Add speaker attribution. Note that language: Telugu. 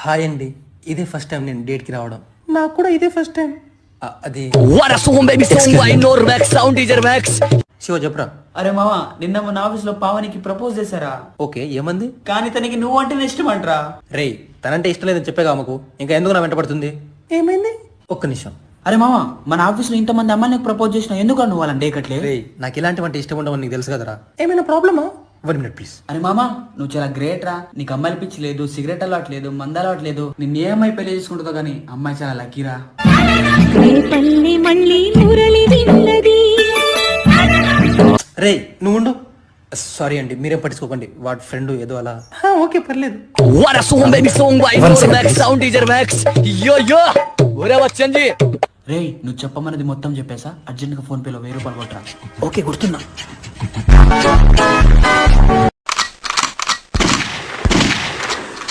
Speaker 1: హాయ్ అండి, ఇదే ఫస్ట్ టైం నేను డేట్కి రావడం. నాకు కూడా ఇదే ఫస్ట్ టైం. అది శివ చెప్పరా.
Speaker 2: అరే మామ, నిన్న మన ఆఫీస్ లో పావనికి ప్రపోజ్ చేశారా?
Speaker 1: ఓకే, ఏమంది?
Speaker 2: కానీ తనకి నువ్వు అంటే ఇష్టం అంటరా.
Speaker 1: రే, తనంటే ఇష్టం లేదని చెప్పేగా ఆమెకు, ఇంకా ఎందుకు నా వెంట పడుతుంది? ఏమైంది? ఒక్క నిమిషం.
Speaker 2: అరే మామ, మన ఆఫీస్ లో ఇంతమంది అమ్మాయిలకు ప్రపోజ్ చేసిన ఎందుకు నువ్వు వాళ్ళని డేకట్లే?
Speaker 1: రే, నాకు ఇలాంటివంటే ఇష్టం ఉండవని నీకు తెలుసు కదరా. ఏమైనా ప్రాబ్లమా? 1 minute ప్లీజ్.
Speaker 2: అరే మామ, నువ్వు చాలా గ్రేట్ రా. నీకు అమ్మాయిలు పిచ్చి లేదు, సిగరెట్ అలవాటు లేదు, మంద అలవాటు లేదు. నిన్ను ఏ అమ్మాయి పెళ్లి చేసుకుంటుందో కానీ అమ్మాయి చాలా లక్కీరా.
Speaker 1: రే, నువ్వు ఉండు. సారీ అండి, మీరేం పట్టించుకోకండి. వాడి ఫ్రెండ్ ఏదో అలా. ఓకే, పర్లేదు.
Speaker 2: రే, నువ్వు చెప్పమన్నది మొత్తం చెప్పేసా. అర్జెంట్ గా ఫోన్ పేలో 1000 రూపాయలు కొట్టరా.
Speaker 1: ఓకే, గుర్తున్నా.